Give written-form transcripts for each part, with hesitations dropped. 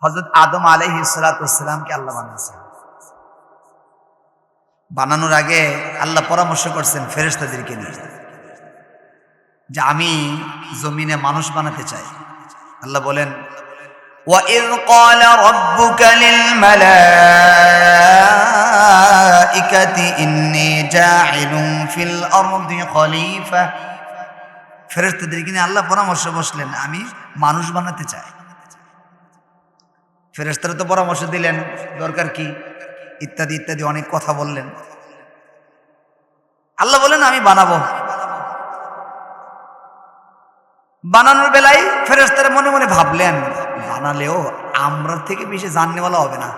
হযরত আদম আলাইহিস সালাতু ওয়াস সালামকে আল্লাহ বানাইছেন। বানানোর আগে আল্লাহ পরামর্শ করছেন ফেরেশতাদেরকে নিয়ে যে আমি জমিনে মানুষ বানাতে চাই। আল্লাহ বলেন وَإِذْ قَالَ رَبُّكَ لِلْمَلَائِكَةِ إِنِّي جَاعِلٌ فِي الْأَرْضِ خَلِيفَةً। ফেরেশতাদেরকে নিয়ে আল্লাহ পরামর্শ বসলেন আমি মানুষ বানাতে চাই। ফেরেশতারা তো পরামর্শ দিলেন দরকার কি ইত্যাদি ইত্যাদি অনেক কথা বললেন। আল্লাহ বলেন আমি বানাবো। বানানোর বেলায় ফেরেশতারা মনে মনে ভাবলেন বানালেও আমরা থেকে বেশি জাননেওয়ালা হবে না,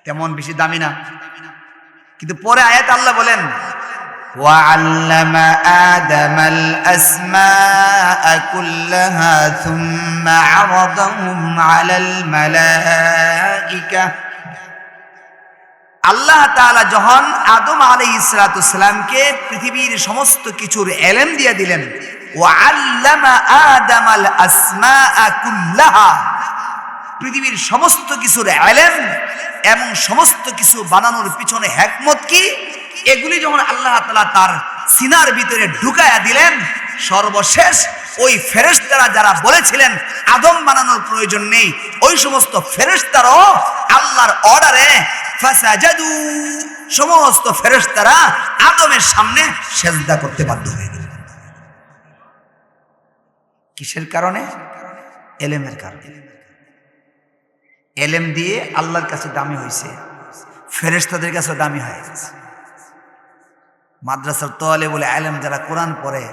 তেমন বেশি দামি না। কিন্তু পরে আয়াত আল্লাহ বলেন وَعَلَّمَ آدَمَ الْأَسْمَاءَ كُلَّهَا ثُمَّ عَرَضَهُمْ عَلَى الْمَلَائِكَةِ। আল্লাহ তাআলা যখন আদম আলাইহিস সালাতু ওয়াস সালামকে পৃথিবীর সমস্ত কিছুর ইলম দিয়ে দিলেন, ওয়াআল্লামা আদামাল আসমাআ কুল্লাহা, পৃথিবীর সমস্ত কিছুর ইলম এবং সমস্ত কিছু বানানোর পিছনে হিকমত কি এগুলি যখন আল্লাহ তাআলা তার সিনার ভিতরে ঢুকায়া দিলেন, সর্বশেষ ওই ফেরেশতারা যারা বলেছিলেন আদম বানানোর প্রয়োজন নেই, ওই সমস্ত ফেরেশতারাও আল্লাহর অর্ডারে ফাসাজাদু, সমস্ত ফেরেশতারা আদমের সামনে সেজদা করতে বাধ্য হয়ে গেল। কিসের কারণে? এলেমের কারণে। এলেম দিয়ে আল্লাহর কাছে দামি হয়েছে, ফেরেশতাদের কাছে দামি হয়ে গেছে। মাদ্রাসার তালেবুল ইলম যারা কোরআন পড়ে,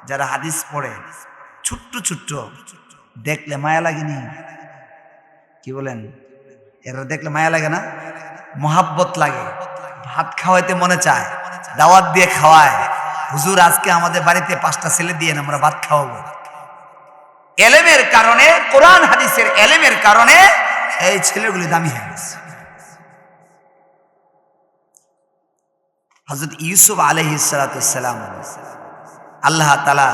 যারা হাদিস পড়ে, ছোট্ট ছোট্ট দেখলে মায়া লাগেনি? কি বলেন? এরা দেখলে মায়া লাগে না? মোহাব্বত লাগে, ভাত খাওয়াইতে মনে চায়, দাওয়াত দিয়ে খাওয়ায়, হুজুর আজকে আমাদের বাড়িতে 5টা ছেলে দিয়ে আমরা ভাত খাওয়াবো। এলেমের কারণে, কোরআন হাদিসের এলেমের কারণে এই ছেলেগুলি দামি হয়ে গেছে। হযরত ইউসুফ আলাইহিস সালাতু ওয়াস সালাম আল্লাহ তাআলা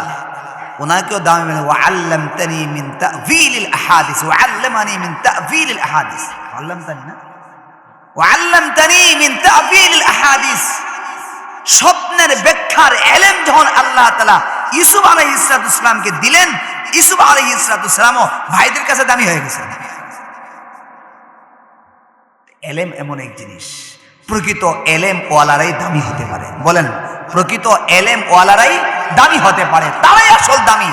ওনাকেও দামি বলেন ওয়াআল্লামতানি মিন তা'ভিলিল আহাদিস, ওয়াআল্লামানি মিন তা'ভিলিল আহাদিস, আল্লামতানি না ওয়াআল্লামতানি মিন তা'ভিলিল আহাদিস। স্বপ্নের ব্যাখ্যার ইলম যখন আল্লাহ তাআলা ইউসুফ আলাইহিস সালাতু ওয়াস সালামকে দিলেন, ইউসুফ আলাইহিস সালাতু ওয়াস সালামও ভাইদের কাছে দামি হয়ে গেছেন। এলেম এমন এক জিনিস, প্রকৃত এলেম ওয়ালারাই দামি হতে পারে। বলেন, প্রকৃত এলেম ওয়ালারাই দামি হতে পারে, তারাই আসল দামি।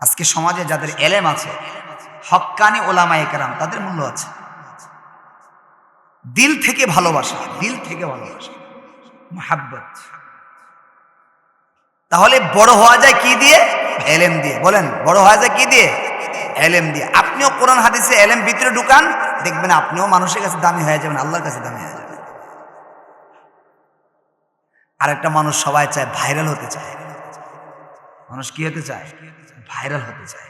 আজকে সমাজে যাদের এলেম আছে, হক্কানি ওলামায়ে কেরাম, তাদের মূল্য আছে। দিল থেকে ভালোবাসা, দিল থেকে ভালোবাসা, মুহাব্বত। তাহলে বড় হওয়া যায় কি দিয়ে? এলেম দিয়ে। বলেন, বড় হওয়া যায় কি দিয়ে? এলেম দিয়ে। আপনিও কোরআন হাদিসে এলেম ভিতরে ঢুকান, দেখবেন আপনিও মানুষের কাছে দামি হয়ে যাবেন, আল্লাহর কাছে দামি হয়ে যাবেন। আরেকটা মানুষ সবাই চায় ভাইরাল হতে চায়। মানুষ কি হতে চায়? ভাইরাল হতে চায়।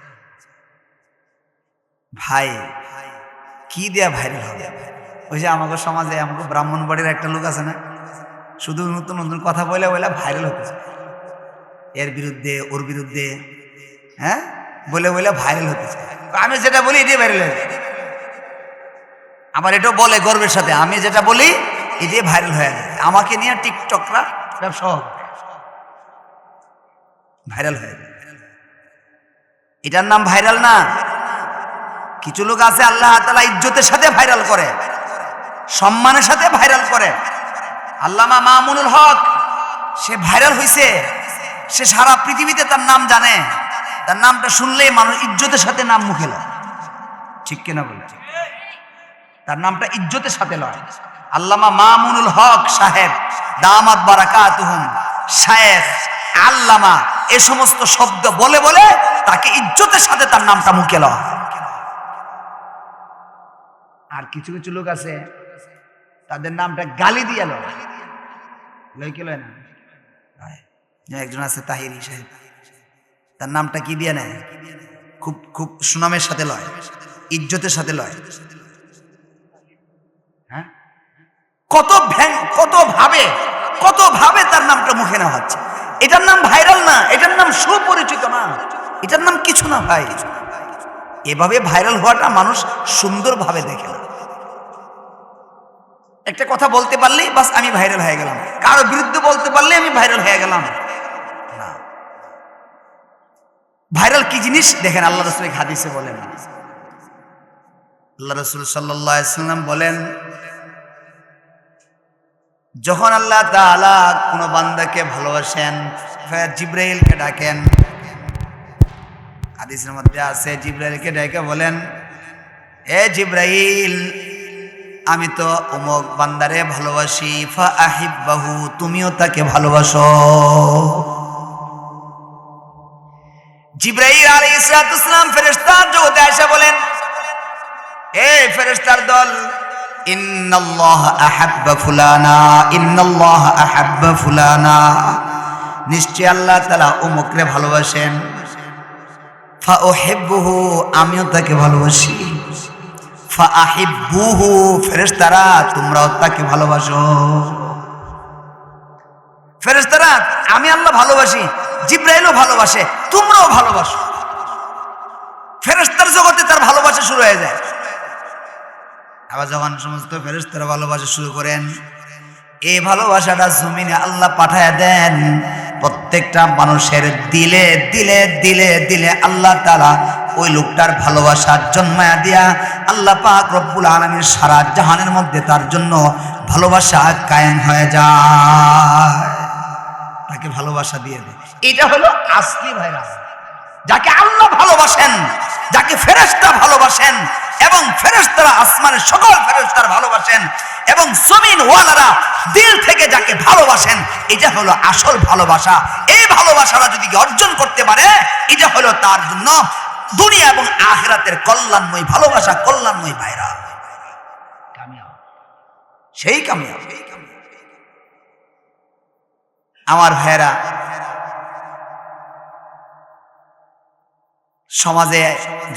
ভাই কি দেয়া ভাইরাল হবে? ওই যে আমাদের সমাজে আমাকে ব্রাহ্মণবাড়ির একটা লোক আছে না, শুধু নতুন নতুন কথা বলে বলে ভাইরাল হতে চায়, এর বিরুদ্ধে ওর বিরুদ্ধে, হ্যাঁ বলে বলে ভাইরাল হতে চায়। আমি যেটা বলি এটাই ভাইরাল হয়ে যায়। আবার এটাও বলে গর্বের সাথে, আমি যেটা বলি এটাই ভাইরাল হয়ে যায়। আমাকে নিয়ে টিকটকরা সব ভাইরাল হয়ে যায়। এটার নাম ভাইরাল না। কিছু লোক আছে আল্লাহ তাআলা ইজ্জতের সাথে ভাইরাল করে, সম্মানের সাথে ভাইরাল করে। আল্লামা মামুনুল হক, সে ভাইরাল হয়েছে, সে সারা পৃথিবীতে তার নাম জানে, তার নামটা শুনলেই মানুষ ইজ্জতের সাথে নাম মুখে লয়। ঠিক কিনা বলছে? তার নামটা ইজ্জতের সাথে লয়। আল্লামা মামুনুল হক সাহেব দামাত বারাকাতুহুম, শায়েখ, আল্লামা, এই সমস্ত শব্দ বলে বলে তাকে ইজ্জতের সাথে তার নামটা মুখে লয়। আর কিছু কিছু লোক আছে তাদের নামটা গালি দিয়ে লয়। লয় কি লয় না? একজন আছে তাহিরি সাহেব, তার নামটা কি দিয়ে নেয়? খুব খুব সুনামের সাথে লয়, ইজ্জতের সাথে লয়। হ্যাঁ, কত ভাবে তার নামটা মুখে নেওয়া হচ্ছে। এটার নাম ভাইরাল না, এটার নাম সুপরিচিত না। এটার নাম কিছু না ভাই। এভাবে ভাইরাল হওয়াটা মানুষ সুন্দরভাবে দেখে না। একটা কথা বলতে পারলেই বাস আমি ভাইরাল হয়ে গেলাম, কারো বিরুদ্ধে বলতে পারলে আমি ভাইরাল হয়ে গেলাম না। ভাইরাল কি জিনিস দেখেন, আল্লাহ রাসূল হাদিসে বলেন, আল্লাহ রাসূল সাল্লাল্লাহু আলাইহি ওয়াসাল্লাম বলেন, যখন আল্লাহ তাআলা কোন বান্দাকে ভালোবাসেন, জিবরাইলকে ডাকেন। হাদিসের মধ্যে আছে, জিবরাইলকে ডেকে বলেন, এ জিবরাইল, আমি তো অমুক বান্দারে ভালোবাসি, ফা আহিব্বাহু, তুমিও তাকে ভালোবাসো। জিবরাইল আলাইহিস সালাম ফেরেশতার জগতে এসে বলেন, এ ফেরেশতার দল, ইন্নাল্লাহ আহাব্বা ফুলানা, ইন্নাল্লাহ আহাব্বা ফুলানা, নিশ্চয় আল্লাহ তাআলা অমুকরে ভালোবাসেন। ফা উহিব্বুহু, আমিও তাকে ভালোবাসি। ফা আহিব্বুহু, ফেরেশতারা তোমরাও তাকে ভালোবাসো। ফেরেশতারা, আমি আল্লাহ ভালোবাসি, জিবরাইলও ভালোবাসে, তোমরাও ভালোবাসো। ফেরেশতার জগতে তার ভালোবাসা শুরু হয়ে যায়। আবার যখন সমস্ত ফেরেশতারা ভালোবাসা শুরু করেন, এই ভালোবাসাটা জমিনে আল্লাহ পাঠায় দেন। প্রত্যেকটা মানুষের দিলে দিলে দিলে দিলে আল্লাহ তাআলা ওই লোকটার ভালোবাসা জন্মায়া দিয়া আল্লাহ পাক রব্বুল আলামিন সারা জাহানের মধ্যে তার জন্য ভালোবাসা কায়েম হয়ে যায়, তাকে ভালোবাসা দিয়ে দেয়। এটা হলো আসলি ভাইরাস, যাকে আল্লাহ ভালোবাসেন, যাকে ফেরেশতা ভালোবাসেন, এবং ফেরেশতারা আসমানের সকল ফেরেশতারা ভালোবাসেন, এবং জমিন ওয়ালারা দিল থেকে যাকে ভালোবাসেন, এটা হলো আসল ভালোবাসা। এই ভালোবাসাটা যদি অর্জন করতে পারে, এটা হলো তার জন্য দুনিয়া এবং আখিরাতের কল্যাণময় ভালোবাসা, কল্যাণময় ভাইরা, কামিয়াব, সেই কামিয়াব। আমার ভাইরা, সমাজে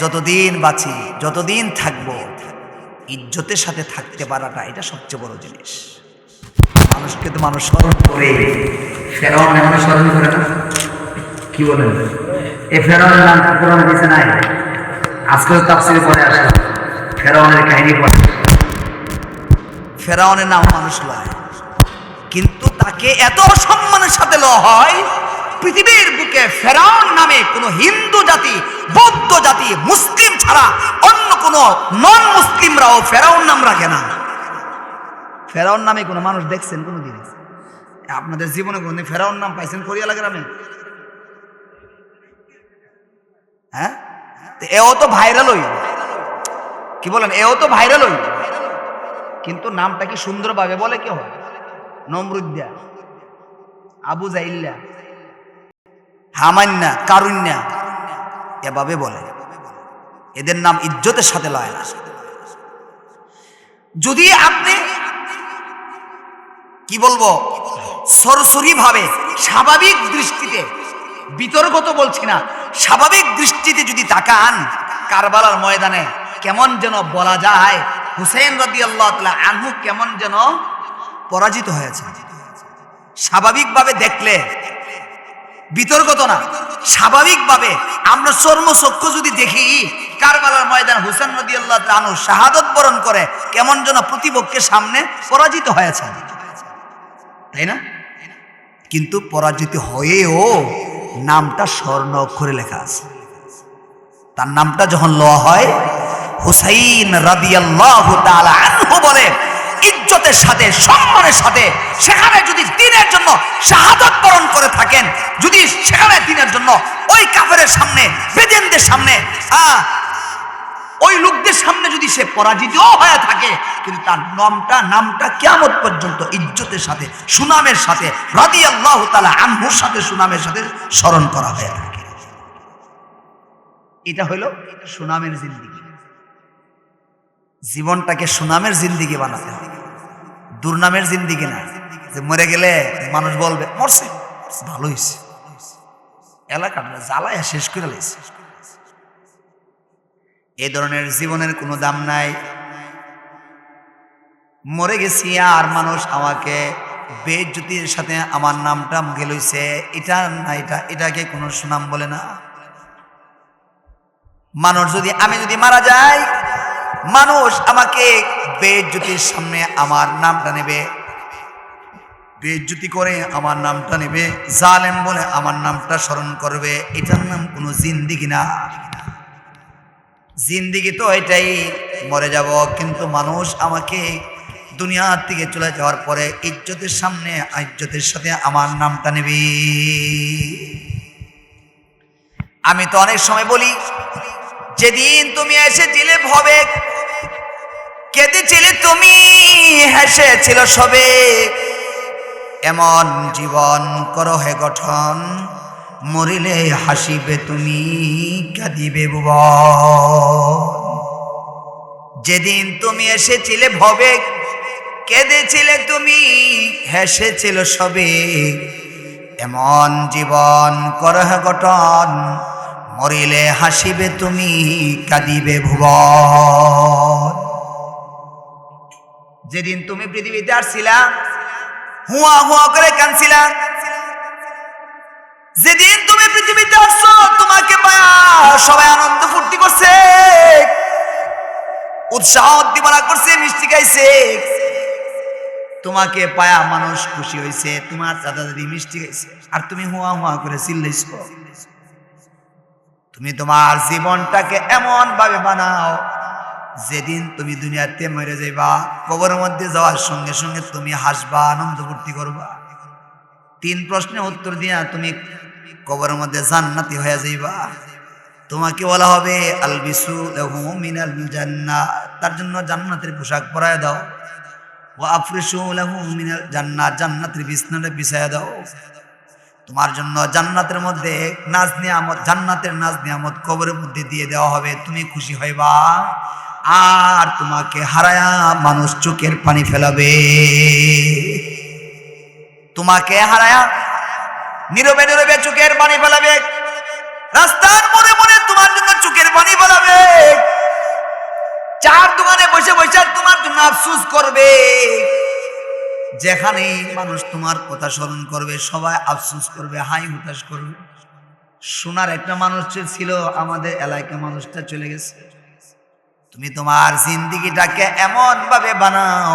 যতদিন বাঁচি, যতদিন থাকবো, ইজ্জতের সাথে থাকতে পারাটা এটা সবচেয়ে বড় জিনিস। মানুষকে তো মানুষ স্মরণ করে, ফেরাউন এমন স্মরণ করে না, কি বলেন? এই ফেরাউনের নাম কোরআনে দিতে নাই, আজকে তাফসীরে পড়ে আসে, ফেরাউনের কাহিনী পড়ে। ফেরাউনের নাম মানুষ লয়, কিন্তু তাকে এত সম্মানের সাথে লওয়া হয়, পৃথিবীর বুকে ফেরাউন নামে কোন হিন্দু জাতি, বৌদ্ধ জাতি, মুসলিম ছাড়া অন্য কোন নন মুসলিমরাও ফেরাউন নাম রাখে না। ফেরাউন নামে কোন মানুষ দেখছেন কোনদিন? আপনাদের জীবনে কোনদিন ফেরাউন নাম পাইছেন করিয়ালা গ্রামে? হ্যাঁ, এও তো ভাইরাল হই, কি বলেন, এও তো ভাইরাল হই, কিন্তু নামটা কি সুন্দরভাবে বলে কেউ? নমরুদ্দা, আবু জাইল্লা, হামান্না, কারুন্যা, এভাবে বলে। এদের নাম ইজ্জতের সাথে লয় না। যদি আপনি কি বলবো, সরসরি ভাবে, স্বাভাবিক দৃষ্টিতে, বিতর্কত বলছি না, স্বাভাবিক দৃষ্টিতে যদি তাকান, কারবালার ময়দানে কেমন যেন বলা যায় হুসাইন রাদিয়াল্লাহু তাআলা আনহু কেমন যেন পরাজিত হয়েছে। স্বাভাবিকভাবে দেখলে, বিতর্কত না, স্বাভাবিকভাবে আমরা চর্মচক্ষু যদি দেখি, কারবালার ময়দান হুসাইন রাদিয়াল্লাহু তাআলা আনহু শাহাদাত বরণ করে কেমন যেন প্রতিপক্ষের সামনে পরাজিত হয়েছে, তাই না? কিন্তু পরাজিত হয়েও নামটা স্বর্ণ অক্ষরে লেখা আছে। তার নামটা যখন লওয়া হয় হুসাইন রাদিয়াল্লাহু তাআলা আনহু বলে, ইজ্জতের সাথে, সম্মানের সাথে, সেখানে যদি দ্বীনের জন্য শাহাদাত বরণ করে থাকেন, যদি সেখানে দ্বীনের জন্য ওই কাফেরের সামনে, বেদেনদের সামনে, ওই লোকদের সামনে যদি সে পরাজিত হয়ে থাকে, কিন্তু তার নামটা কিয়ামত পর্যন্ত ইজ্জতের সাথে, সুনামের সাথে, রাদিয়াল্লাহু তাআলা আনহুর সাথে, সুনামের সাথে স্মরণ করা হয়ে থাকে। এটা হলো সুনামের জিন্দেগি। জীবনটাকে সুনামের জিন্দেগি বানাতে হবে, দুর্নামের জিন্দেগি না, যে মরে গেলে মানুষ বলবে মরছে, ভালো হয়েছে, এলাকাটা জ্বালায় শেষ করে লাইছে। এই ধরনের জীবনের কোনো দাম নাই। মরে গেছি আর মানুষ আমাকে বেইজ্জতির সাথে আমার নামটা মুখে লইছে, এটা না, এটাকে কোনো সুনাম বলে না। মানুষ যদি, আমি যদি মারা যাই, মানুষ আমাকে বেইজ্জতির সামনে আমার নামটা নেবে, বেইজ্জতি করে আমার নামটা নেবে, জালেম বলে আমার নামটা স্মরণ করবে। এটার নাম কোনো জিন্দেগি না। জিন্দেগি তো এটাই, মরে যাব, কিন্তু মানুষ আমাকে দুনিয়া থেকে চলে যাওয়ার পরে ইজ্জতের সামনে ইজ্জতের সাথে আমার নামটা নেবে। আমি তো অনেক সময় বলি, যেদিন তুমি এসেছিলে ভবে, কেঁদেছিলে তুমি, হেসেছিল সবে, এমন জীবন করো হে গঠন, মরিলে হাসিবে তুমি, কাঁদিবে ভুবন। যেদিন তুমি এসেছিলে ভবে, কেঁদেছিলে তুমি, হেসেছিল সবে, এমন জীবন করো হে গঠন, মরিলে হাসিবে তুমি, কাঁদিবে ভুবন। যেদিন তুমি পৃথিবীতে আসছিলা, হুয়া হুয়া করে কাঁদছিলা। যেদিন তুমি পৃথিবীতে আসছো, তোমাকে পায়া সবাই আনন্দ ফুর্তি করছে, উৎসাহ উদ্দীপনা করছে, মিষ্টি খাইছে। তোমাকে পায়া মানুষ খুশি হয়েছে, তোমার দাদা দাদি মিষ্টি খাইছে, আর তুমি হুয়া হুয়া করে চিল্লাইছো। তুমি তোমার জীবনটাকে এমন ভাবে বানাও, যেদিন তুমি দুনিয়াতে মরে যাইবা, কবরের মধ্যে যাওয়ার সঙ্গে সঙ্গে তুমি হাসবা, আনন্দ ফুর্তি করবা। 3 প্রশ্নের উত্তর দিয়া তুমি কবরের মধ্যে জান্নাতি হয়ে যাইবা। তোমাকে বলা হবে আলবিসু লাহু মিনাল জান্নাহ, তার জন্য জান্নাতের পোশাক পরায় দাও। ওয়া আফরিশু লাহু মিনাল জান্নাহ, জান্নাতের বিছানাটা বিছায়া দাও। তোমার জন্য জান্নাতের মধ্যে নাজ নিয়ামত, জান্নাতের নাজ নিয়ামত কবরের মধ্যে দিয়ে দেওয়া হবে, তুমি খুশি হইবা। আর তোমাকে হারায়া মানুষ চোখের পানি ফেলাবে। তোমাকে হারায়া নীরবে নীরবে চোখের পানি ফেলাবে, রাস্তার মোড়ে মোড়ে তোমার জন্য চোখের পানি ফেলাবে, চার দোকানে বসে বসে তোমার জন্য আফসোস করবে। যেখানে মানুষ তোমার কথা স্মরণ করবে, সবাই আফসোস করবে, হাই হুতাশ করবে। সোনার একটা মানুষ ছিল আমাদের এলাকায়, মানুষটা চলে গেছে। তুমি তোমার জিন্দেগিটাকে এমন ভাবে বানাও,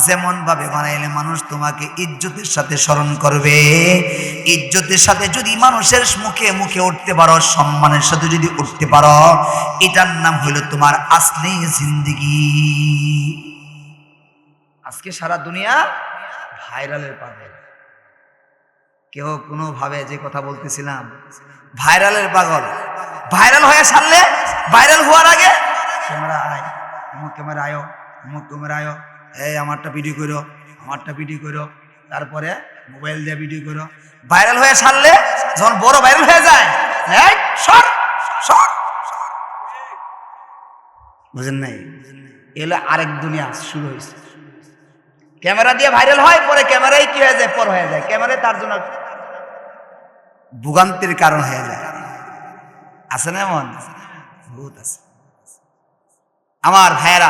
যেমন ভাবে বানাইলে মানুষ তোমাকে ইজ্জতের সাথে স্মরণ করবে। ইজ্জতের সাথে যদি মানুষের মুখে মুখে উঠতে পারো, সম্মানের সাথে যদি উঠতে পারো, এটার নাম হইল তোমার আসলি জিন্দেগি। আজকে সারা দুনিয়া ভাইরালের পাগল। কেউ কোনো ভাবে যে কথা বলতেছিলাম, ভাইরালের পাগল। ভাইরাল হয়ে সারলে, ভাইরাল হওয়ার আগে ক্যামেরা আয়, অমুক ক্যামেরা আয়ো, অমুক ক্যামেরা আয়ো, এই আমারটা ভিডিও করো, আমারটা ভিডিও করো, তারপরে মোবাইল দিয়ে ভিডিও করো। ভাইরাল হয়ে সারলে, যখন বড় ভাইরাল হয়ে যায়, সর সর, বুঝেন নাই? এগুলো আরেক দুনিয়া শুরু হয়েছে। ক্যামেরা দিয়ে ভাইরাল হয়, পরে ক্যামেরাই কি হয়ে যায়, পর হয়ে যায়। ক্যামেরায় তার জন্য ভোগান্তির কারণ হয়ে যায়। আছে না এমন? বহুত আছে। আমার ভাইরা,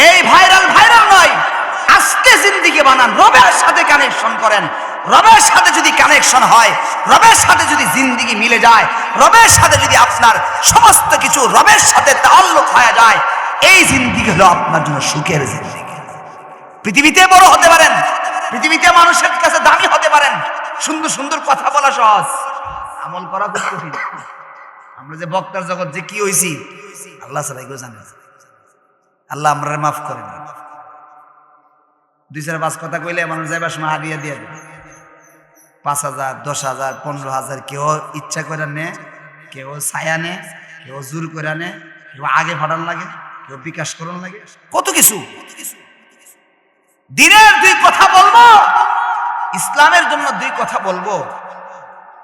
এই ভাইরাল ভাইরাল নয়, আজকে জিন্দেগি বানান, রবের সাথে কানেকশন করেন। রবের সাথে যদি কানেকশন হয়, রবের সাথে যদি জিন্দেগি মিলে যায়, রবের সাথে যদি আপনার সমস্ত কিছু রবের সাথে তাআল্লুক হয়ে যায়, এই জিন্দেগি হলো আপনার জন্য সুখের জিন্দেগি। পৃথিবীতে বড় হতে পারেন, পৃথিবীতে মানুষের কাছে দামি হতে পারেন, সুন্দর সুন্দর কথা বলা সহজ, আমল করা খুব কঠিন। আমরা যে বক্তার জগৎ যে কি হয়েছি, আল্লাহ ছাড়া কেউ জানে। আল্লাহ আমরা মাফ করেন। 2-4-5 কথা কইলে মানুষ যাইবার সময় হাদিয়া দিয়ে দেবে, 5,000, 10,000, 15,000। কেউ ইচ্ছা করে নে, কেউ ছায়া নে, কেউ জোর করে নে, কেউ আগে ফাটান লাগে, কেউ বিকাশ করন লাগে, কত কিছু। দিনের 2 কথা বলবো, ইসলামের জন্য 2 কথা বলবো,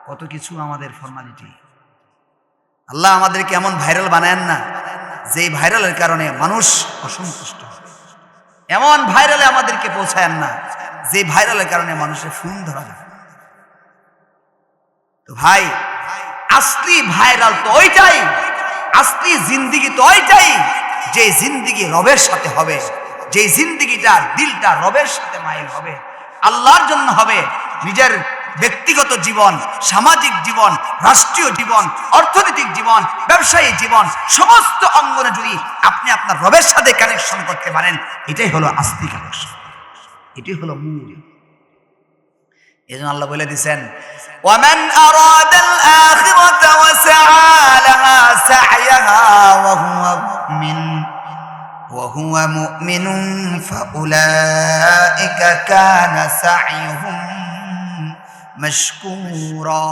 কত কিছু আমাদের ফরমালিটি। আল্লাহ আমাদেরকে এমন ভাইরাল বানায়েন না যে ভাইরালের কারণে মানুষ অসন্তুষ্ট, এমন ভাইরালে আমাদেরকে পৌঁছায়েন না যে ভাইরালের কারণে মানুষের ফোন ধরা যায়। তো ভাই, আসলি ভাইরাল তো ওইটাই, আসলি জিন্দেগি তো ওইটাই যে জিন্দেগি রবের সাথে হবে, যে জিন্দেগিটা দিলটা রবের সাথে মাইল হবে, আল্লাহর জন্য হবে, নিজের ব্যক্তিগত জীবন, সামাজিক জীবন, রাষ্ট্রীয় জীবন, অর্থনৈতিক জীবন, ব্যবসায়ী জীবন, সমস্ত অঙ্গনে যদি আপনি আপনার রবের সাথে কানেকশন করতে পারেন, এটাই হলো আস্তিক কানেকশন, এটাই হলো মূল। এজন্য আল্লাহ বলে দিয়েছেন, ওয়ামান আরাদাল আখিরাতা ওয়া সাআ লাহা সা'য়াহা ওয়া হুয়া মুমিনুন ফাউলাইকা কানা সা'য়ুহুম মাশকুরা।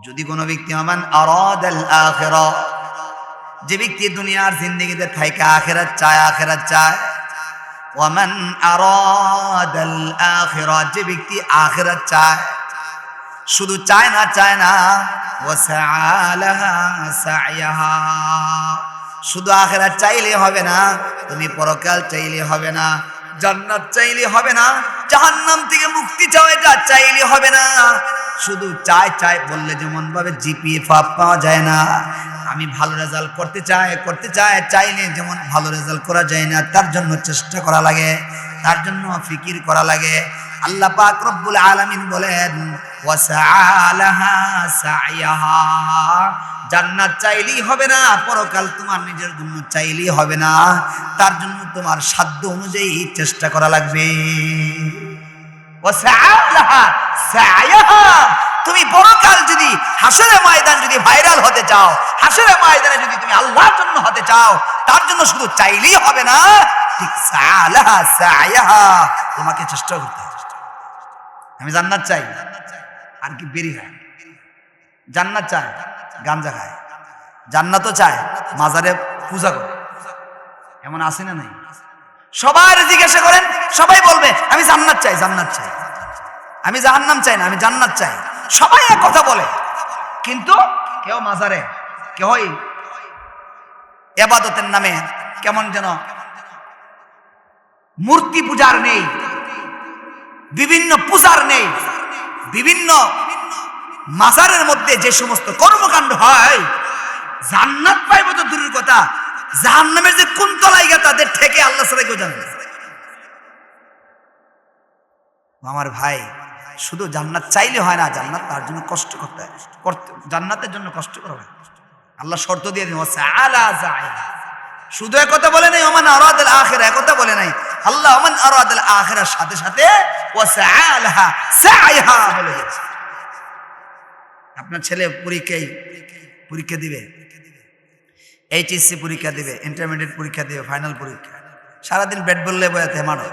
যদি কোনো ব্যক্তি ওয়ামান আরাদাল আখিরা, যে ব্যক্তি দুনিয়ার জিন্দেগিতে থাইকা আখিরাত চায়, আখিরাত চায়, ওয়ামান আরাদাল আখিরা, যে ব্যক্তি আখিরাত চায়, শুধু চায় না, ওয়া সাআ লাহা সা'য়াহা, শুধু আখিরাত চাইলে হবে না, তুমি পরকাল চাইলে হবে না, জান্নাত চাইলে হবে না, জাহান্নাম থেকে মুক্তি চাও এটা চাইলে হবে না। শুধু চাই বললে যেমন ভাবে জিপিএ পাওয়া যায় না, আমি ভালো রেজাল্ট করতে চাই চাইলে যেমন ভালো রেজাল্ট করা যায় না, তার জন্য চেষ্টা করা লাগে, তার জন্য ফিকির করা লাগে। আল্লাহ পাক রব্বুল আলামিন বলেন, ওয়া সাআ লাহা সা'য়াহা, জান্নাত চাইলেই হবে না, পরকাল তোমার নিজের জন্য চাইলেই হবে না, তার জন্য তোমার সাধ্য অনুযায়ী চেষ্টা করা লাগবে। ওয়া সাআ লাহা সা'য়াহা, তুমি পরকাল যদি হাসরের ময়দান যদি ভাইরাল হতে চাও, হাসরের ময়দানে যদি তুমি আল্লাহর জন্য হতে চাও, তার জন্য শুধু চাইলেই হবে না, ঠিক সাআ লাহা সা'য়াহা, তোমাকে চেষ্টা করতে হবে। আমি জান্নাত চাই, আর কি বেরি হয়, জান্নাত চায় গাঞ্জা খায়, জান্নাতও চায় মাজারে পূজা করে, এমন আছে না নাই? সবার জিজ্ঞাসা করেন, সবাই বলবে আমি জান্নাত চাই, আমি জাহান্নাম চাই না, আমি জান্নাত চাই, সবাই এক কথা বলে। কিন্তু কেউ মাজারে, কেউ ইবাদতের নামে কেমন যেন মূর্তি পূজার নেই, বিভিন্ন পূজার নেই, বিভিন্ন মাজারের মধ্যে যে সমস্ত কর্মকাণ্ড হয়, জান্নাত পাইব তো দূরের কথা, জাহান্নামের যে কোন তলায় গিয়ে তাদের থেকে আল্লাহ ছাড়া কেউ জানে না। আমার ভাই, শুধু জান্নাত চাইলে হয় না, জান্নাত তার জন্য কষ্ট করতে হয়, জান্নাতের জন্য কষ্ট করা হয়। আল্লাহ শর্ত দিয়ে দিন, শুধু একথা বলে নাই ওমান আরাদাল আখিরা, একথা বলে নাই আল্লাহ, ওমান আরাদাল আখিরার সাথে সাথে ওয়া সাআ লাহা সা'য়াহা বলে দিয়েছে। আপনার ছেলে পরীক্ষা দিবে, এইচএসসি পরীক্ষা দিবে, ইন্টারমিডিয়েট পরীক্ষা দিবে, ফাইনাল পরীক্ষা, সারাদিন ব্যাট বললে বয়াতে মানো।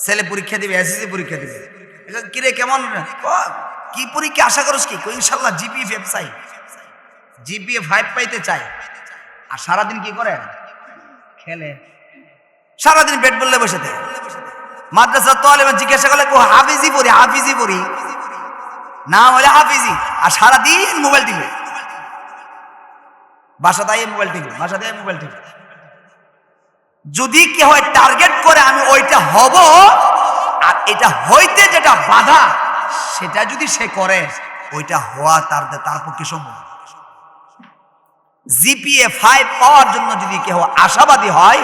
ছেলে পরীক্ষা দিবে, এসএসসি পরীক্ষা দিবে, কিরে কেমন কি পরীক্ষা আশা করছ কি? ইনশাল্লাহ জিপিএ 5 পাইতে চাই। আর সারাদিন কি করে? খেলে, সারাদিন ব্যাট বললে বসে থাকে। মাদ্রাসা তালেব জিজ্ঞাসা করলে হাফিজি পড়ি না হলে হাফিজি, আর সারাদিন মোবাইল টিপে, বাসা দিয়ে মোবাইল টিপে। যদি কি হয় টার্গেট করে আমি ওইটা হব, আর এটা হইতে যেটা বাধা সেটা যদি সে করে, ওইটা হওয়া তার পক্ষে সম্ভব। জিপিএ 5 পাওয়ার জন্য যদি কেউ আশাবাদী হয়,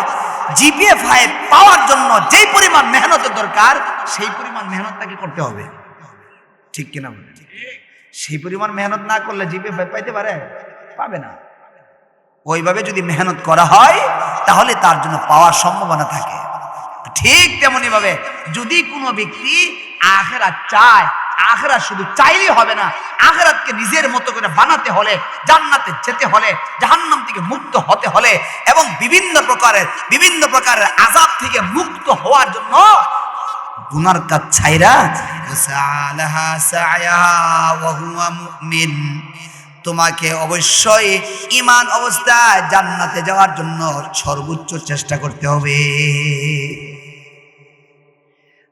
জিপিএ 5 পাওয়ার জন্য যেই পরিমাণ মেহনতের দরকার, সেই পরিমাণ মেহনত তাকে করতে হবে, ঠিক কিনা? সেই পরিমাণ মেহনত না করলে জিপিএ 5 পাইতে পাবে না। ওইভাবে যদি মেহনত করা হয়, তাহলে তার জন্য পাওয়ার সম্ভাবনা থাকে। ঠিক তেমনি ভাবে যদি কোনো ব্যক্তি আখিরাত চায়, আখিরাত শুধু চাইলেই হবে না, আখিরাতকে নিজের মতো করে বানাতে হলে, জান্নাতে যেতে হলে, জাহান্নাম থেকে মুক্ত হতে হলে, এবং বিভিন্ন প্রকারের আযাব থেকে মুক্ত হওয়ার জন্য গুনার কাজ ছাইরা সালাহা সা'য়াহা ওয়া হুয়া মুমিন, তোমাকে অবশ্যই ঈমান অবস্থায় জান্নাতে যাওয়ার জন্য সর্বোচ্চ চেষ্টা করতে হবে।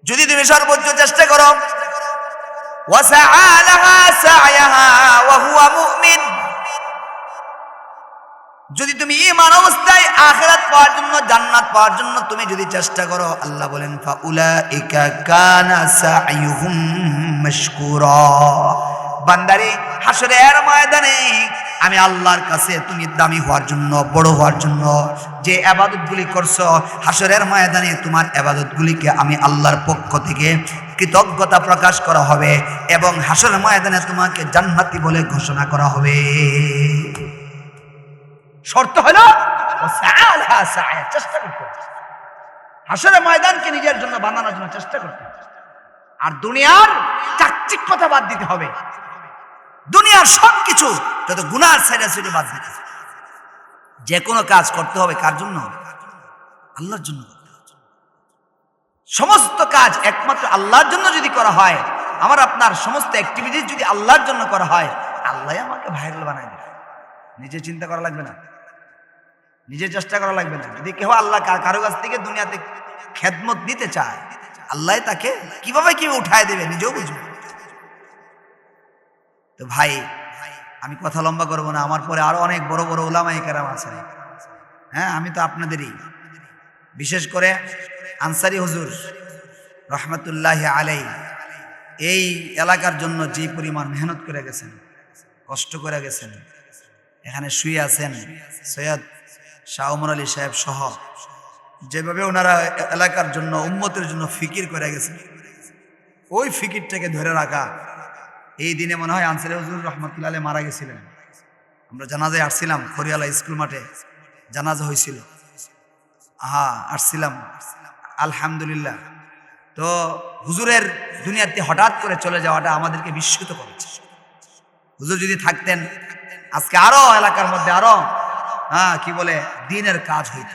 যদি তুমি সর্বোচ্চ চেষ্টা করো, ওয়া সা'লাহা সা'য়াহা ওয়া হুয়া মুমিন, যদি তুমি ঈমান অবস্থায় আখিরাত পাওয়ার জন্য, জান্নাত পাওয়ার জন্য তুমি যদি চেষ্টা করো, আল্লাহ বলেন ফাউলাইকা কানা সা'য়ুহুম মাশকুরা, বান্দারে হাসরের ময়দানে আমি আল্লাহর কাছে তুমি দামি হওয়ার জন্য, বড় হওয়ার জন্য যে ইবাদতগুলি করছো, হাসরের ময়দানে তোমার ইবাদতগুলিকে আমি আল্লাহর পক্ষ থেকে কৃতজ্ঞতা প্রকাশ করা হবে এবং হাসর ময়দানে তোমাকে জান্নাতি বলে ঘোষণা করা হবে। শর্ত হলো চেষ্টা করতে হবে, হাসরের ময়দানকে নিজের জন্য বানানোর জন্য চেষ্টা করতে হবে। আর দুনিয়ার চাকচিক্যতা বাদ দিতে হবে, দুনিয়ার সবকিছু যত গুনার সাইডে সাইডে বাদ দিতে হবে। যে কোনো কাজ করতে হবে কার জন্য? আল্লাহর জন্য করতে হবে। সমস্ত কাজ একমাত্র আল্লাহর জন্য যদি করা হয়, আমার আপনার সমস্ত অ্যাক্টিভিটিস যদি আল্লাহর জন্য করা হয়, আল্লাহ আমাকে ভাইরাল বানায় দেবে। নিজে চিন্তা করা লাগবে না, নিজে চেষ্টা করা লাগবে না। যদি কেউ আল্লাহ কারো কাছ থেকে দুনিয়াতে খেদমত দিতে চায়, আল্লাহ তাকে কিভাবে কি উঠায় দেবে নিজেও বুঝবে। তো ভাই, আমি কথা লম্বা করবো না, আমার পরে আরো অনেক বড় বড় উলামায়ে কেরাম আছেন। হ্যাঁ, আমি তো আপনাদেরই, বিশেষ করে আনসারী হুজুর রহমতুল্লাহ আলাই এই এলাকার জন্য যে পরিমাণ মেহনত করে গেছেন, কষ্ট করে গেছেন, এখানে শুয়ে আছেন সৈয়দ শাহ ওমর আলী সাহেব সহ, যেভাবে ওনারা এলাকার জন্য উম্মতের জন্য ফিকির করে গেছেন, ওই ফিকিরটাকে ধরে রাখা। এই দিনে মনে হয় আনসারী হুজুর রহমতুল্লাহ আলাই মারা গেছিলেন। আমরা জানাজায় আসছিলাম, খরিয়ালা স্কুল মাঠে জানাজা হয়েছিল। আসছিলাম আলহামদুলিল্লাহ। তো হুজুরের দুনিয়াতে হঠাৎ করে চলে যাওয়াটা আমাদেরকে বিস্মিত করেছে। হুজুর যদি থাকতেন, আজকে আরো এলাকার মধ্যে আরো কি বলে দ্বীনের কাজ হইত।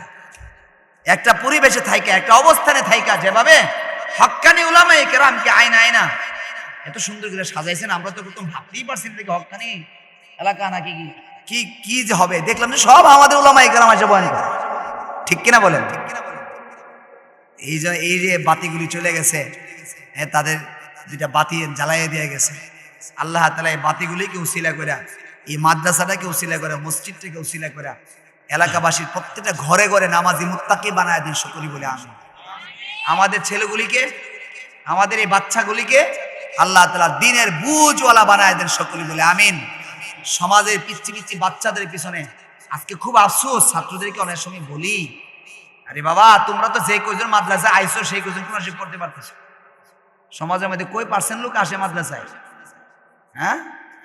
একটা পরিবেশে থাইকা, একটা অবস্থানে থাইকা, যেভাবে হক্কানি উলামায়ে কেরামকে আয়না আয়না এত সুন্দর করে সাজাইছেন, আমরা তো প্রথম ভাবতেই পারছি না হক্কানি এলাকা নাকি কি কি যে হবে। দেখলাম যে সব আমাদের উলামায়ে কেরাম এসে বয়ান করে। ঠিক কিনা বলেন? এই যে বাতিগুলি চলে গেছে, তাদের দুইটা বাতি জ্বালাইয়ে দিয়ে গেছে। আল্লাহ তাআলা এই বাতিগুলিকে উসিলা করে, এই মাদ্রাসাটাকে উসিলা করে, মসজিদটাকে উসিলা করে এলাকাবাসীর প্রত্যেকটা ঘরে ঘরে নামাজি মুত্তাকি বানায় দিন সকলি বলে আমি। আমাদের ছেলেগুলিকে, আমাদের এই বাচ্চাগুলিকে আল্লাহ তাআলা দ্বীনের বুঝওয়ালা বানায় দেন সকলি বলে আমিন। সমাজের পিচ্ছি পিচ্ছি বাচ্চাদের পিছনে আজকে খুব আফসোস, ছাত্রদেরকে অনেক সময় বলি, আরে বাবা, তোমরা তো যে কয়জন মাদ্রাসায় আইসো সেই কয়জন কোরআন শরীফ পড়তে পারতেছো। সমাজের মধ্যে কই পার্সেন্ট লোক আসে মাদ্রাসায়?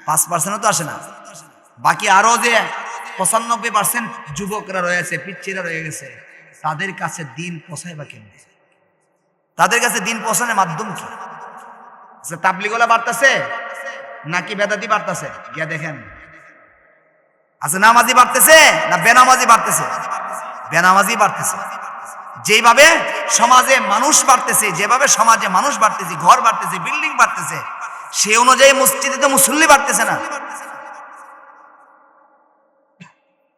5% তো আসে না। বাকি আরো যে 95% যুবকরা রয়েছে, পিচ্ছিরা রয়ে গেছে, তাদের কাছে দিন পৌঁছাইবা কেমনে? তাদের কাছে দিন পৌঁছানোর মাধ্যম কি? তাবলিগওয়ালা বাড়তেছে নাকি বেদাতি বাড়তেছে? গিয়া দেখেন। আচ্ছা, নামাজি বাড়তেছে না বেনামাজি বাড়তেছে? বেনামাজি বাড়তেছে। যেভাবে সমাজে মানুষ বাড়তেছে, যেভাবে সমাজে মানুষ বাড়তেছে, ঘর বাড়তেছে, বিল্ডিং বাড়তেছে, সেই অনুযায়ী মসজিদে তো মুসল্লি বাড়তেছে না।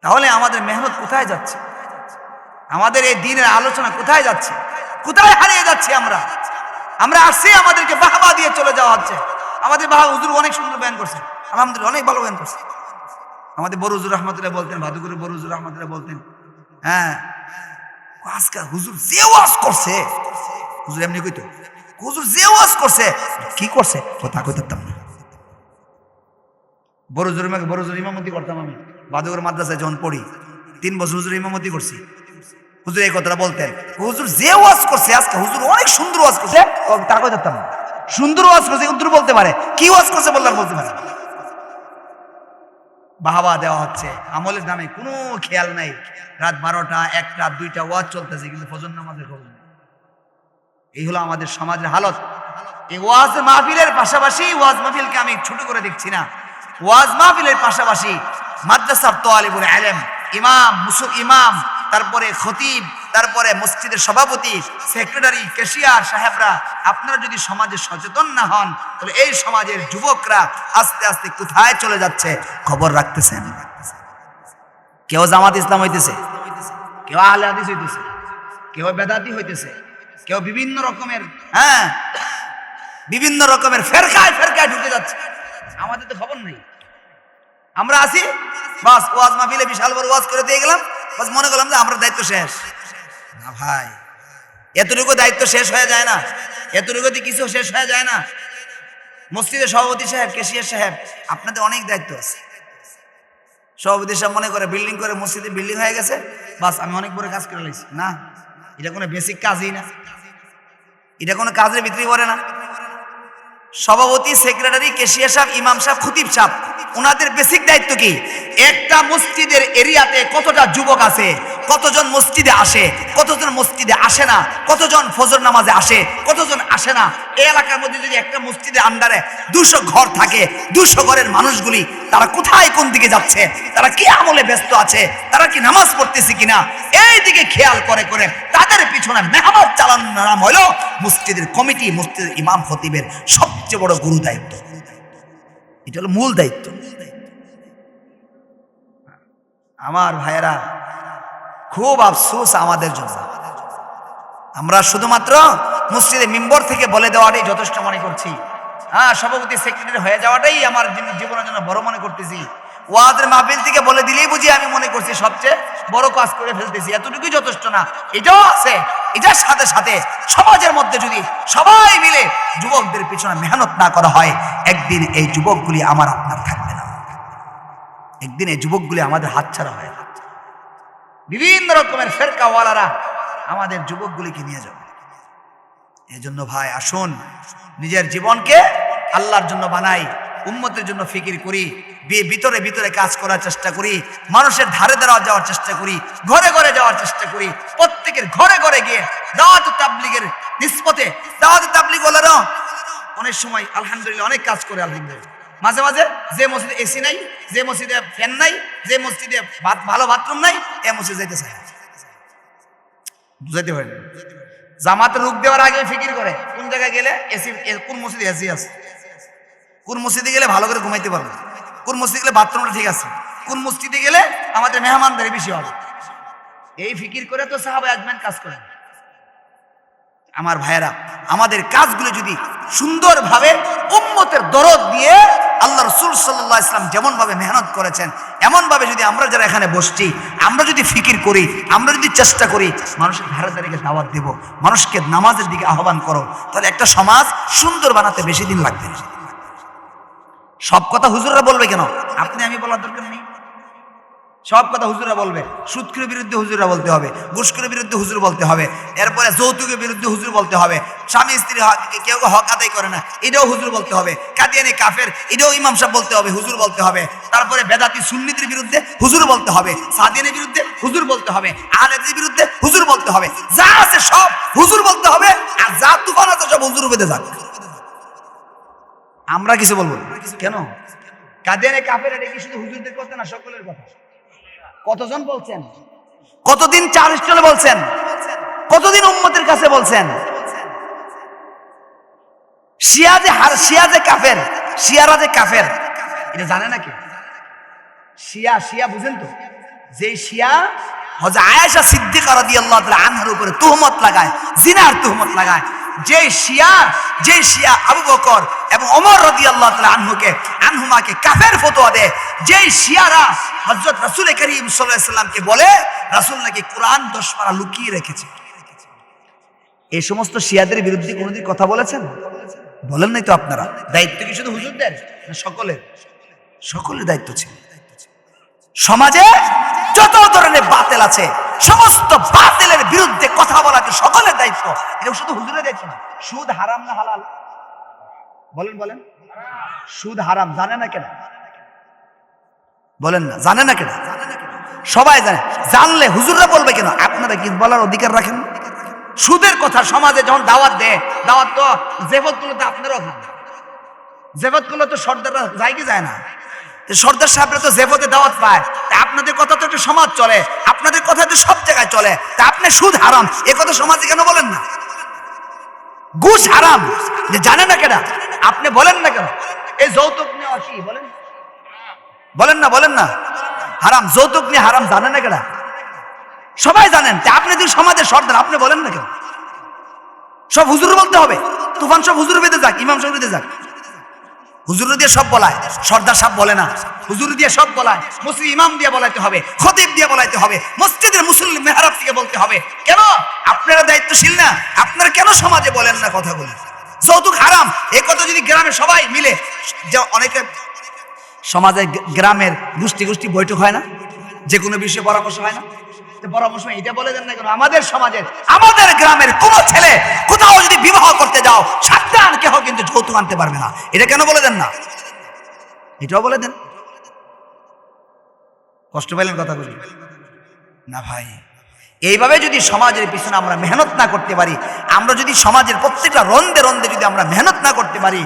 তাহলে আমাদের মেহনত কোথায় যাচ্ছে? আমাদের এই দিনের আলোচনা কোথায় যাচ্ছে? কোথায় হারিয়ে যাচ্ছে? আমরা আসছি, আমাদেরকে বাহবা দিয়ে চলে যাওয়া হচ্ছে। আমাদের হুজুর অনেক সুন্দর বয়ান করছে, আলহামদুলিল্লাহ, অনেক ভালো বয়ান করছে। আমাদের বড় হুজুর রহমতুল্লাহ বলতেন, ভাদুগুরু বড় হুজুর রহমতুল্লাহ বলতেন, আজকে হুজুর যে ওয়াজ করছে, হুজুর এমনি কইতো, হুজুর যে ওয়াজ করছে, কি করছে কথা কইতাম না। বড় হুজুর ইমামতি করতাম আমি ভাদুগুরু মাদ্রাসায় যখন পড়ি, 3 বছর হুজুর ইমামতি করছি। হুজুর এই কথাটা বলতেন, হুজুর যে ওয়াজ করছে আজকে, হুজুর অনেক সুন্দর ওয়াজ করছে, তা কইতাম না। সুন্দর ওয়াজ করছে হুজুর বলতে পারে, কি ওয়াজ করছে বললাম বলতে পারে। বাহাবা দেওয়া হচ্ছে, আমলের নামে কোনো খেয়াল নাই। রাত 12টা 1টা 2টা ওয়াজ চলতেছে, কিন্তু ফজর নামাজের খবর নেই। এই হলো আমাদের সমাজের হালত। এই ওয়াজ মাহফিলের পাশাপাশি, ওয়াজ মাহফিলকে আমি ছোট করে দেখছি না, ওয়াজ মাহফিলের পাশাপাশি মাদ্রাসার তালিবুল ইলম, ইমাম, তারপরে খতিব, তারপরে মসজিদের সভাপতি, সেক্রেটারি, ক্যাশিয়ার সাহেবরা, আপনারা যদি সমাজে সচেতন না হন, তাহলে এই সমাজের যুবকরা আস্তে আস্তে কোথায় চলে যাচ্ছে খবর রাখতেছেন? কেউ জামাত ইসলাম হইতেছে, কেউ আহলে হাদিস হইতেছে, কেউ বেদাতি হইতেছে, কেউ বিভিন্ন রকমের ফেরকায় ঢুকে যাচ্ছে। আমাদের তো খবর নেই। আমরা আছি, বাস ওয়াজ মাহফিলে বিশাল বড় ওয়াজ করে দিয়ে গেলাম, বাস মনে করলাম যে আমরা দায়িত্ব শেষ। না ভাই, এতটুকু দায়িত্ব শেষ হয়ে যায় না, এতটুকুতে কিছু শেষ হয়ে যায় না। মসজিদের সভাপতি সাহেব, ক্যাশিয়ার সাহেব, আপনাদের অনেক দায়িত্ব আছে। সভাপতি সাহেব মনে করে বিল্ডিং করে, মসজিদে বিল্ডিং হয়ে গেছে, বাস আমি অনেক বড় কাজ করে লাইছি। না, এটা কোনো বেসিক কাজই না, এটা কোনো কাজের ভিতরেই পড়ে না। সভাপতি, সেক্রেটারি, কেশিয়া সাহেব, ইমাম সাহেব, খতিব সাহেব, ওনাদের বেসিক দায়িত্ব কি? একটা মসজিদের এরিয়াতে কতটা যুবক আছে, কতজন মসজিদে আসে, কতজন মসজিদে আসে না, কতজন ফজর নামাজে আসে, কতজন আসে না। এই এলাকার মধ্যে যদি একটা মসজিদের আন্ডারে 200 ঘর থাকে, 200 ঘরের মানুষগুলি তারা কোথায় কোন দিকে যাচ্ছে, তারা কি আমলে ব্যস্ত আছে, তারা কি নামাজ পড়তেছে কিনা, এই দিকে খেয়াল করে করে তাদের পিছনে মেহনত চালানোর নাম হলো মসজিদের কমিটি, মসজিদের ইমাম খতিবের সবচেয়ে বড় গুরু দায়িত্ব। এটা হলো মূল দায়িত্ব। আমার ভাইয়েরা, খুব আফসোস আমাদের জন্য, আমরা শুধুমাত্র মসজিদে মিম্বর থেকে বলে দেওয়াটাই যথেষ্ট মনে করছি। সভাপতি, সেক্রেটারি হয়ে যাওয়াটাই আমার জীবনের জন্য বড় মনে করতেছি। ওয়াজের মাহফিল থেকে বলে দিলেই বুঝি আমি মনে করছি সবচেয়ে বড় কাজ করে ফেলতেছি, এতটুকুই যথেষ্ট না। এটাও আছে, এটার সাথে সাথে সমাজের মধ্যে যদি সবাই মিলে যুবকদের পিছনে মেহনত না করা হয়, একদিন এই যুবকগুলি আমার আপনার থাকবে না, একদিন এই যুবকগুলি আমাদের হাতছাড়া হয়ে যাবে। বিভিন্ন রকমের ফেরকাওয়ালারা আমাদের যুবকগুলিকে নিয়ে যাবে। এই জন্য ভাই, আসুন নিজের জীবনকে আল্লাহর জন্য বানাই, উম্মতের জন্য ফিকির করি, ভিতরে ভিতরে কাজ করার চেষ্টা করি, মানুষের ধারে ধারে যাওয়ার চেষ্টা করি, ঘরে ঘরে যাওয়ার চেষ্টা করি, প্রত্যেকের ঘরে ঘরে গিয়ে দাওয়াত তাবলীগের নিসবতে, দাওয়াত তাবলীগ ওয়ালারা অনেক সময় আলহামদুলিল্লাহ অনেক কাজ করে। আলহামদুলিল্লাহ মাঝে মাঝে যে মসজিদে এসি নাই, যে মসজিদে ফ্যান নাই, যে মসজিদে ভালো বাথরুম নাই, এ মসজিদে যেতে চায়, বুঝাইতে পারেন। জামাতে রুখ দেওয়ার আগে ফিকির করে কোন জায়গায় গেলে এসি, কোন মসজিদে এসি আছে, কোন মসজিদে গেলে ভালো করে ঘুমাইতে পারবো, কোন মসজিদে গেলে বাথরুমটা ঠিক আছে, কোন মসজিদে গেলে আমাদের মেহমানদারি বেশি হবে। এই ফিকির করে তো সাহাবা আজমান কাজ করেন। আমার ভাইয়েরা, আমাদের কাজগুলো যদি সুন্দরভাবে উম্মতের দরদ দিয়ে আল্লাহ রাসূল সাল্লাল্লাহু আলাইহি ওয়াসাল্লাম যেমন ভাবে মেহনত করেছেন, এমন ভাবে যদি আমরা যারা এখানে বসছি, আমরা যদি ফিকির করি, আমরা যদি চেষ্টা করি মানুষের ধারে ধারে দাওয়াত দেব, মানুষকে নামাজের দিকে আহ্বান করো, তাহলে একটা সমাজ সুন্দর বানাতে বেশি দিন লাগবে না। সব কথা হুজুররা বলবে কেন? আপনি আমি বলার দরকার নেই। সব কথা হুজুররা বলবে। সুদখোরের বিরুদ্ধে হুজুররা বলতে হবে, ঘুষখোরের বিরুদ্ধে হুজুর বলতে হবে, এরপরে যৌতুকের বিরুদ্ধে হুজুর বলতে হবে, স্বামী স্ত্রী কেউ হক আদায় করে না এটাও হুজুর বলতে হবে, কাদিয়ানি কাফের এটাও ইমাম সাহেব বলতে হবে, হুজুর বলতে হবে। তারপরে বেদাতি সুন্নিদের বিরুদ্ধে হুজুর বলতে হবে, সাদিয়ানের বিরুদ্ধে হুজুর বলতে হবে, আহলেদের বিরুদ্ধে হুজুর বলতে হবে, যা আছে সব হুজুর বলতে হবে, আর যা তুফান আছে সব হুজুর বেঁধে যাক। আমরা কিছু বলবো কেন? কাদিয়ানি কাফের এটা কি শুধু হুজুরদের কথা না, সকলের কথা। কতজন বলছেন? কতদিন 40 চলে বলছেন? কতদিন উম্মতের কাছে বলছেন? শিয়া যে কাফের, শিয়ারা যে কাফের, এটা জানে নাকি? শিয়া বুঝেন তো? যে শিয়া হযরত আয়েশা সিদ্দিকা রাদিয়াল্লাহু তাআলা আনহার উপরে তুহমত লাগায়, জিনার তুহমত লাগায়, যে শিয়া আবু বকর এবং ওমর রাদিয়াল্লাহু তাআলা আনহুমাকে কাফের ফতোয়া দেয়, যে শিয়ারা হযরত রাসূল করিম সাল্লাল্লাহু আলাইহি সাল্লামকে বলে রাসূল নাকি কোরআন 10 পারা লুকিয়ে রেখেছে, এই সমস্ত শিয়াদের বিরুদ্ধে কোনোদিন কথা বলেছেন? বলেন নাই তো। আপনারা দায়িত্ব কি শুধু হুজুরদের না সকলের দায়িত্ব ছিল। সমাজে যত ধরনের বাতিল আছে সমস্ত বাতিলের বিরুদ্ধে কথা বলাটা সকলের দায়িত্ব, এটা শুধু হুজুরের দায়িত্ব না। সুদ হারাম না হালাল? বলেন। সুদ হারাম জানে না কেন? বলেন না, জানে না কেন? সবাই জানে। জানলে হুজুররা বলবে কেন? আপনারা কি বলার অধিকার রাখেন? সুদের কথা সমাজে যখন দাওয়াত দেয়, দাওয়াত তো জেফত গুলো তো আপনারাও খান, জেফত গুলো তো সর্দাররা যায় কি যায় না? সর্দার সাহেবরা তো জেফতে দাওয়াত পায়, তা আপনাদের কথা তো একটা সমাজ চলে, আপনাদের কথা তো সব জায়গায় চলে, তা আপনি সুদ হারাম এ কথা সমাজে কেন বলেন না? ঘুষ হারাম যে জানে না কেন? আপনি বলেন না কেন? এই যৌতুক নেওয়া কি বলেন না হারাম, যৌতুক নিয়ে হারাম জানে না কেন? সবাই জানেন, তা আপনি যদি সমাজের সর্দার আপনি বলেন না কেন? সব হুজুর বলতে হবে, তুফান সব হুজুর বেঁধে যাক, ইমাম সাহেব বেঁধে যাক। হুজুর দিয়ে সব বলায়, সর্দার সাহেব বলে না। হুজুর দিয়ে সব বলায়, মুসলিম ইমাম দিয়ে বলাইতে হবে, খতিব দিয়ে বলাইতে হবে, মসজিদের মুসল্লি মেহরাব থেকে বলতে হবে। কেন? আপনারা দায়িত্বশীল না? আপনারা কেন সমাজে বলেন না কথাগুলো? যৌতুক হারাম এই কথা যদি গ্রামে সবাই মিলে, যে অনেকে সমাজে গ্রামের গোষ্ঠী বৈঠক হয় না, যে কোনো বিষয়ে পরামর্শ হয় না? পরামর্শ এটা বলে দেন না কেন? আমাদের সমাজের, আমাদের গ্রামের কোন ছেলে কোথাও যদি বিবাহ করতে যাও, সাতটা আন কেহ কিন্তু যৌতুক আনতে পারবে না, এটা কেন বলে দেন না? এটাও বলে দেন। কষ্ট পেলেন কথাগুলি না ভাই? এইভাবে যদি সমাজের পিছনে আমরা মেহনত না করতে পারি, আমরা যদি সমাজের প্রত্যেকটা রন্দে রন্দে যদি আমরা মেহনত না করতে পারি,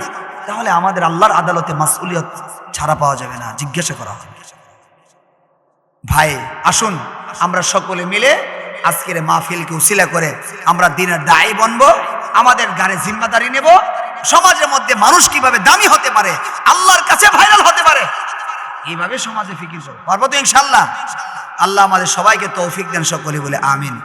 তাহলে আমাদের আল্লাহর আদালতে মাসউলিয়ত ছাড়া পাওয়া যাবে না, জিজ্ঞাসা করা হবে। ভাই আসুন আমরা সকলে মিলে আজকের মাহফিলকে উসিলা করে আমরা দিনের দায়ী বনবো, আমাদের গানে জিম্মাদারি নেব। সমাজের মধ্যে মানুষ কিভাবে দামি হতে পারে, আল্লাহর কাছে ভাইরাল হতে পারে, এইভাবে সমাজে ফিকির করব, পারবো তো ইনশাআল্লাহ। আল্লাহ আমাদের সবাইকে তৌফিক দেন, সকলে বলে আমিন।